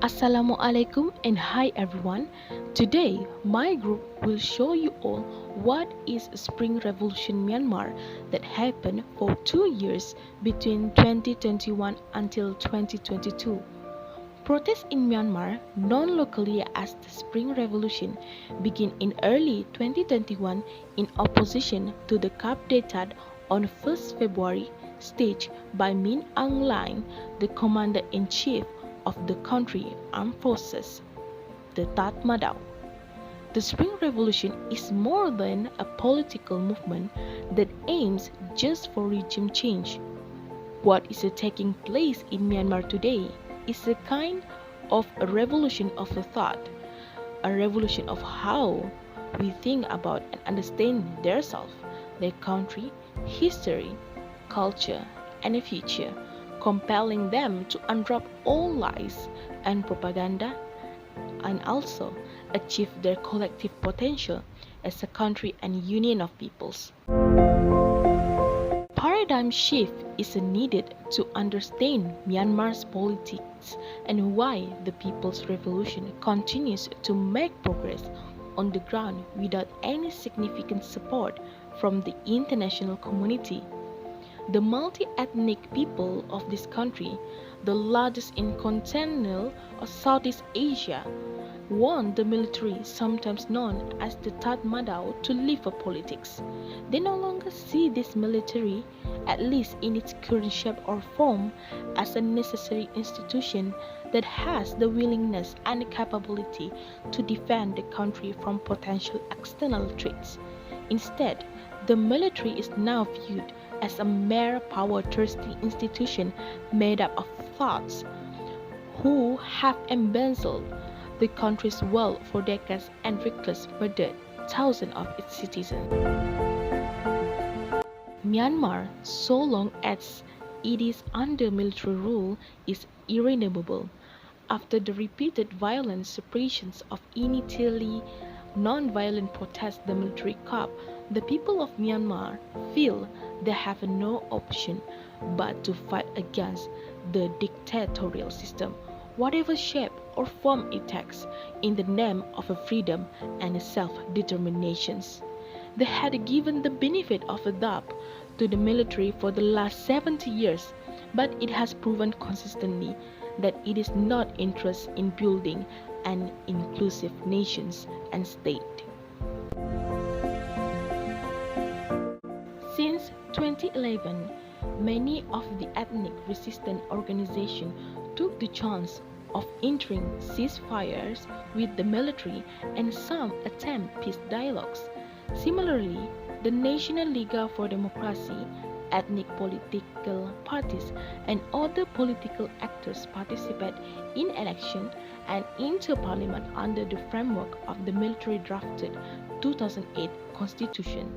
Assalamualaikum and hi everyone. Today, my group will show you all what is Spring Revolution Myanmar that happened for 2 years between 2021 until 2022. Protests in Myanmar, known locally as the Spring Revolution, began in early 2021 in opposition to the coup d'etat on 1st February staged by Min Aung Hlaing, the commander-in-chief of the country's armed forces, the Tatmadaw. The Spring Revolution is more than a political movement that aims just for regime change. What is taking place in Myanmar today is a kind of a revolution of the thought, a revolution of how we think about and understand themselves, their country, history, culture, and future, compelling them to undrop all lies and propaganda and also achieve their collective potential as a country and union of peoples. Paradigm shift is needed to understand Myanmar's politics and why the People's Revolution continues to make progress on the ground without any significant support from the international community. The multi-ethnic people of this country, the largest in continental or Southeast Asia, want the military, sometimes known as the Tatmadaw, to leave politics. They no longer see this military, at least in its current shape or form, as a necessary institution that has the willingness and capability to defend the country from potential external threats. Instead, the military is now viewed as a mere power-thirsty institution made up of thugs who have embezzled the country's wealth for decades and recklessly murdered thousands of its citizens. Myanmar, so long as it is under military rule, is irredeemable. After the repeated violent suppressions of initially non-violent protests, the military coup, the people of Myanmar feel they have no option but to fight against the dictatorial system, whatever shape or form it takes, in the name of freedom and self-determination. They had given the benefit of the doubt to the military for the last 70 years, but it has proven consistently that it is not interested in building an inclusive nation and state. Since 2011, many of the ethnic resistance organizations took the chance of entering ceasefires with the military, and some attempt peace dialogues. Similarly, the National League for Democracy, ethnic political parties, and other political actors participate in election and into parliament under the framework of the military drafted 2008 constitution.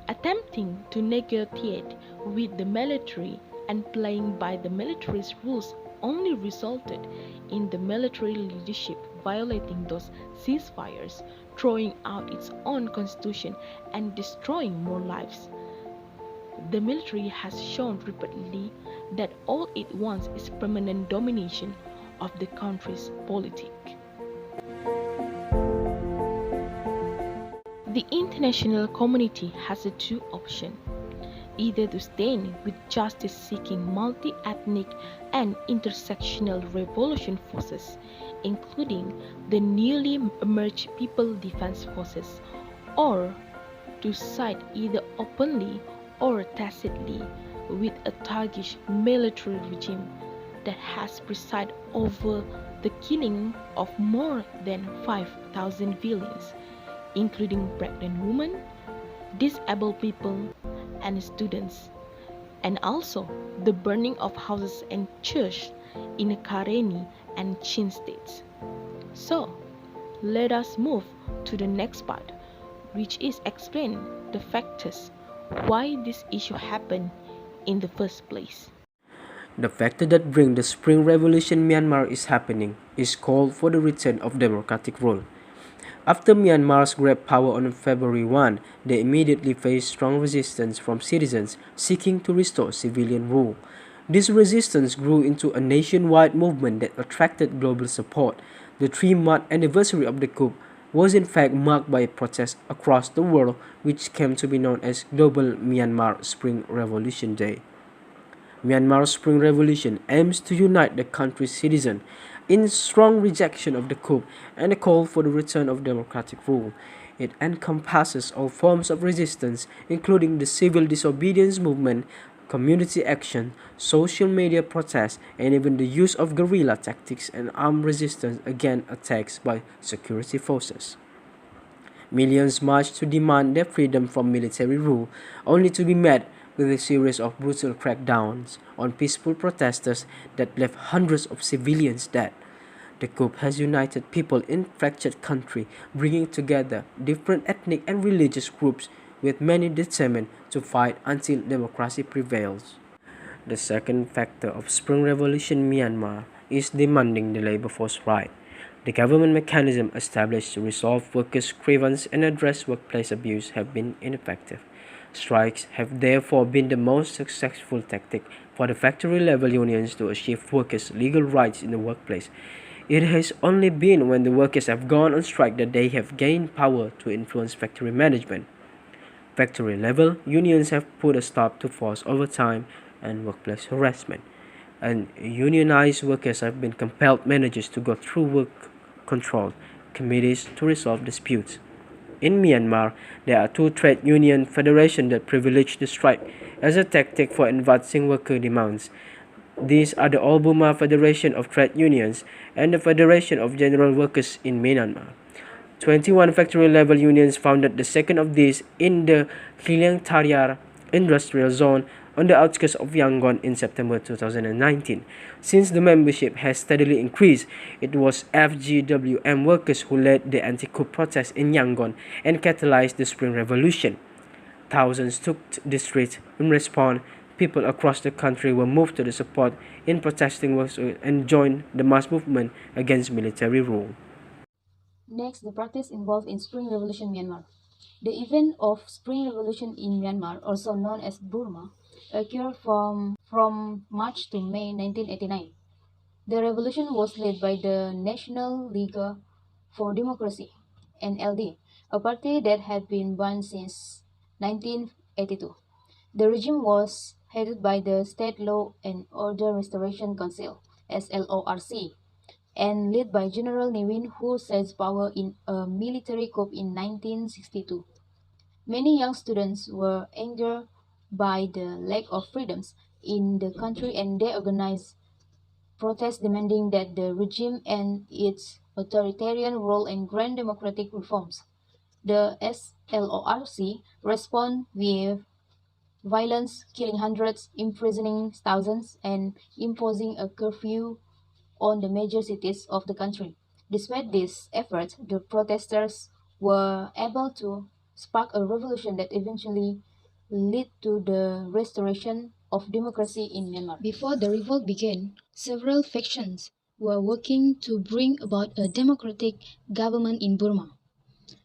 Attempting to negotiate with the military and playing by the military's rules only resulted in the military leadership violating those ceasefires, throwing out its own constitution and destroying more lives. The military has shown repeatedly that all it wants is permanent domination of the country's politics. The international community has two options: either to stand with justice-seeking multi-ethnic and intersectional revolution forces, including the newly emerged People Defense Forces, or to side either openly or tacitly with a thuggish military regime that has presided over the killing of more than 5,000 civilians, including pregnant women, disabled people, and students, and also the burning of houses and churches in Karenni and Chin states. So, let us move to the next part, which is explain the factors why this issue happened in the first place. The factor that brings the Spring Revolution Myanmar is happening is called for the return of democratic rule. After Myanmar's grabbed power on February 1, they immediately faced strong resistance from citizens seeking to restore civilian rule. This resistance grew into a nationwide movement that attracted global support. The 3-month anniversary of the coup was in fact marked by protests across the world, which came to be known as Global Myanmar Spring Revolution Day. Myanmar's Spring Revolution aims to unite the country's citizens in strong rejection of the coup and a call for the return of democratic rule. It encompasses all forms of resistance, including the civil disobedience movement, community action, social media protests, and even the use of guerrilla tactics and armed resistance against attacks by security forces. Millions marched to demand their freedom from military rule, only to be met with a series of brutal crackdowns on peaceful protesters that left hundreds of civilians dead. The coup has united people in a fractured country, bringing together different ethnic and religious groups, with many determined to fight until democracy prevails. The second factor of Spring Revolution Myanmar is demanding the labor force right. The government mechanism established to resolve workers' grievances and address workplace abuse have been ineffective. Strikes have therefore been the most successful tactic for the factory level unions to achieve workers' legal rights in the workplace. It has only been when the workers have gone on strike that they have gained power to influence factory management. Factory level unions have put a stop to forced overtime and workplace harassment, and unionized workers have been compelled managers to go through work control committees to resolve disputes. In Myanmar, there are two trade union federations that privilege the strike as a tactic for advancing worker demands. These are the All Burma Federation of Trade Unions and the Federation of General Workers in Myanmar. 21 factory-level unions founded the second of these in the Khiliang Taryar industrial zone on the outskirts of Yangon in September 2019. Since the membership has steadily increased, it was FGWM workers who led the anti-coup protests in Yangon and catalyzed the Spring Revolution. Thousands took the streets in response. People across the country were moved to the support in protesting workers and joined the mass movement against military rule. Next, the practice involved in Spring Revolution Myanmar. The event of Spring Revolution in Myanmar, also known as Burma, occurred from March to May 1989. The revolution was led by the National League for Democracy, NLD, a party that had been banned since 1982. The regime was headed by the State Law and Order Restoration Council, SLORC, and led by General Newin, who seized power in a military coup in 1962. Many young students were angered by the lack of freedoms in the country, and they organized protests demanding that the regime end its authoritarian rule and grant democratic reforms. The SLORC responded with violence, killing hundreds, imprisoning thousands, and imposing a curfew on the major cities of the country. Despite this effort, the protesters were able to spark a revolution that eventually led to the restoration of democracy in Myanmar. Before the revolt began, several factions were working to bring about a democratic government in Burma.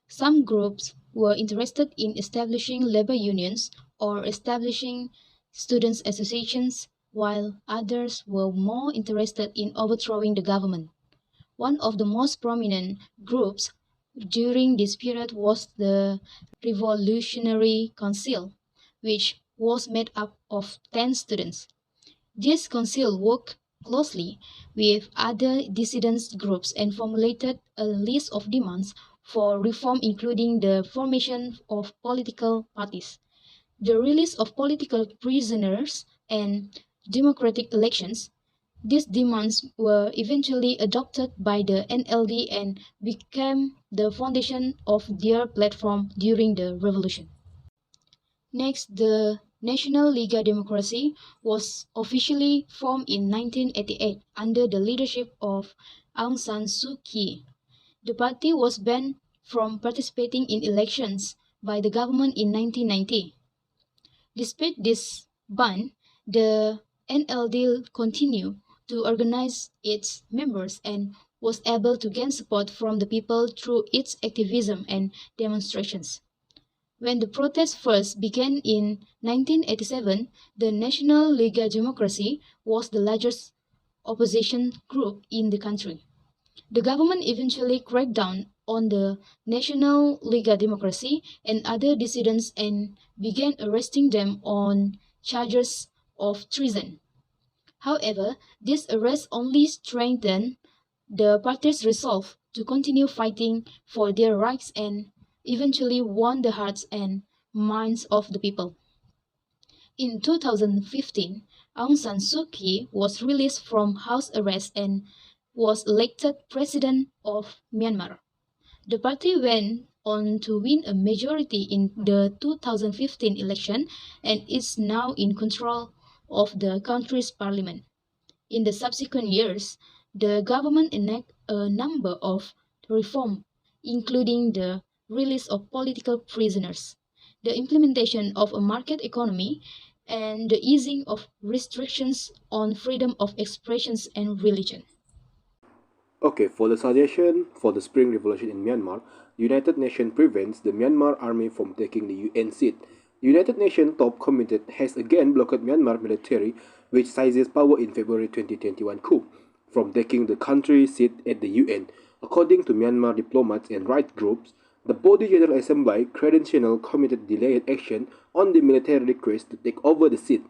Some groups were interested in establishing labor unions or establishing students' associations, while others were more interested in overthrowing the government. One of the most prominent groups during this period was the Revolutionary Council, which was made up of 10 students. This council worked closely with other dissident groups and formulated a list of demands for reform, including the formation of political parties, the release of political prisoners, and democratic elections. These demands were eventually adopted by the NLD and became the foundation of their platform during the revolution. Next, the National Liga Democracy was officially formed in 1988 under the leadership of Aung San Suu Kyi. The party was banned from participating in elections by the government in 1990. Despite this ban, the NLD continued to organize its members and was able to gain support from the people through its activism and demonstrations. When the protest first began in 1987, the National Liga Democracy was the largest opposition group in the country. The government eventually cracked down on the National Liga Democracy and other dissidents and began arresting them on charges of treason. However, this arrest only strengthened the party's resolve to continue fighting for their rights and eventually won the hearts and minds of the people. In 2015, Aung San Suu Kyi was released from house arrest and was elected president of Myanmar. The party went on to win a majority in the 2015 election and is now in control of the country's parliament. In the subsequent years, the government enacted a number of reforms, including the release of political prisoners, the implementation of a market economy, and the easing of restrictions on freedom of expression and religion. Okay, for the suggestion for the Spring Revolution in Myanmar, the United Nations prevents the Myanmar army from taking the UN seat. The United Nations top committee has again blocked Myanmar military, which seizes power in February 2021 coup, from taking the country seat at the UN. According to Myanmar diplomats and right groups, the Body General Assembly Credential Committee delayed action on the military request to take over the seat.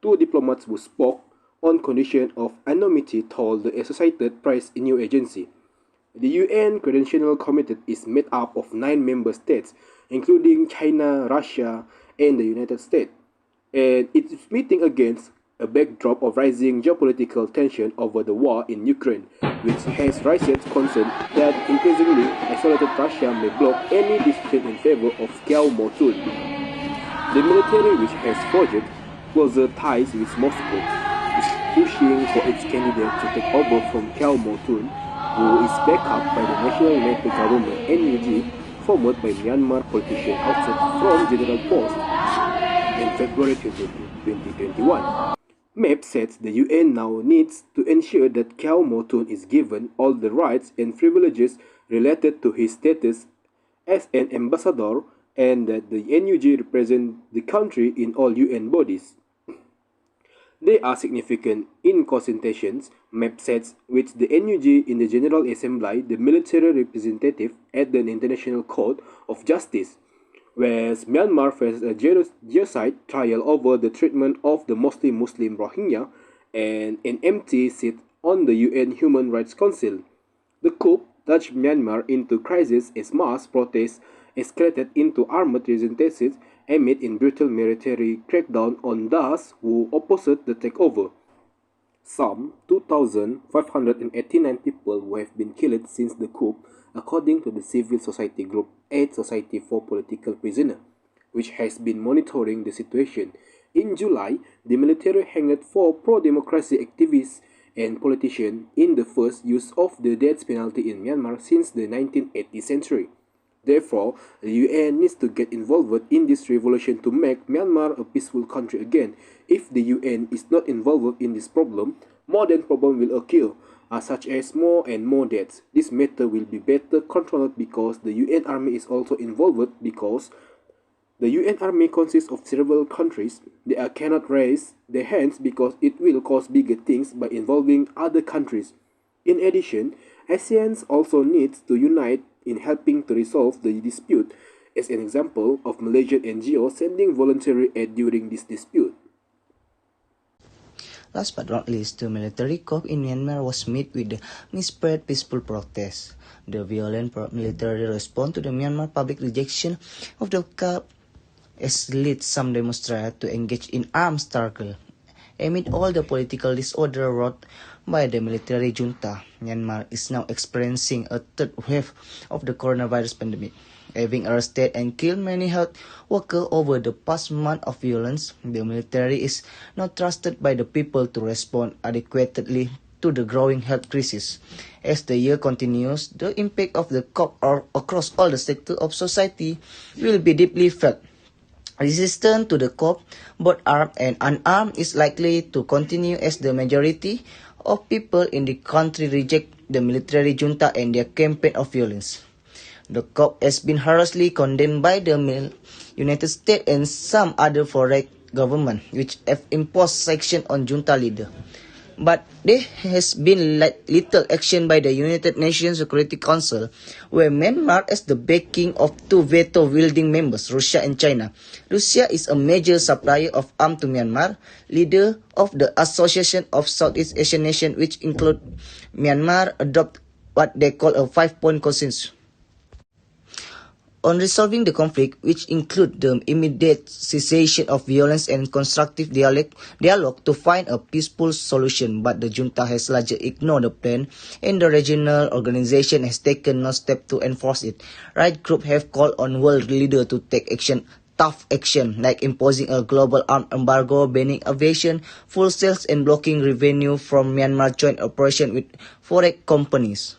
Two diplomats who spoke on condition of anonymity told the Associated Press news agency. The UN Credential Committee is made up of 9 member states, including China, Russia, and the United States, and it is meeting against a backdrop of rising geopolitical tension over the war in Ukraine, which has raised concern that increasingly isolated Russia may block any decision in favor of Kyaw Moe Tun. The military, which has forged closer ties with Moscow, is pushing for its candidate to take over from Kyaw Moe Tun, who is backed up by the National United Government (NUG), formed by Myanmar politician ousted from general post in February 2021. MAP says the UN now needs to ensure that Kyaw Moe Tun is given all the rights and privileges related to his status as an ambassador and that the NUG represent the country in all UN bodies. There are significant inconsistencies, MAP says, with the NUG in the General Assembly, the military representative at the International Court of Justice, whereas Myanmar faces a genocide trial over the treatment of the mostly Muslim Rohingya and an empty seat on the UN Human Rights Council. The coup touched Myanmar into crisis as mass protests escalated into armed resistance amid a brutal military crackdown on those who opposed the takeover. Some 2,589 people who have been killed since the coup, according to the civil society group Aid Society for Political Prisoners, which has been monitoring the situation. In July, the military hanged 4 pro-democracy activists and politicians in the first use of the death penalty in Myanmar since the 1980th century. Therefore, the UN needs to get involved in this revolution to make Myanmar a peaceful country again. If the UN is not involved in this problem, more than problems will occur, such as more and more deaths. This matter will be better controlled because the UN army is also involved because the UN army consists of several countries. They cannot raise their hands because it will cause bigger things by involving other countries. In addition, ASEAN also needs to unite in helping to resolve the dispute, as an example of Malaysian NGO sending voluntary aid during this dispute. Last but not least, the military coup in Myanmar was met with the misspread peaceful protests. The violent military response to the Myanmar public rejection of the coup has led some demonstrators to engage in armed struggle. Amid all the political disorder wrought by the military junta, Myanmar is now experiencing a third wave of the coronavirus pandemic. Having arrested and killed many health workers over the past month of violence, the military is not trusted by the people to respond adequately to the growing health crisis. As the year continues, the impact of the coup across all the sectors of society will be deeply felt. Resistance to the coup, both armed and unarmed, is likely to continue as the majority of people in the country reject the military junta and their campaign of violence. The coup has been harshly condemned by the United States and some other foreign governments, which have imposed sanctions on junta leader. But there has been little action by the United Nations Security Council, where Myanmar has the backing of two veto-wielding members, Russia and China. Russia is a major supplier of arms to Myanmar, leader of the Association of Southeast Asian Nations, which include Myanmar, adopt what they call a five-point consensus on resolving the conflict, which include the immediate cessation of violence and constructive dialogue to find a peaceful solution. But the junta has largely ignored the plan, and the regional organization has taken no step to enforce it. Right groups have called on world leaders to take tough action, like imposing a global arms embargo, banning aviation, full sales, and blocking revenue from Myanmar joint operation with foreign companies.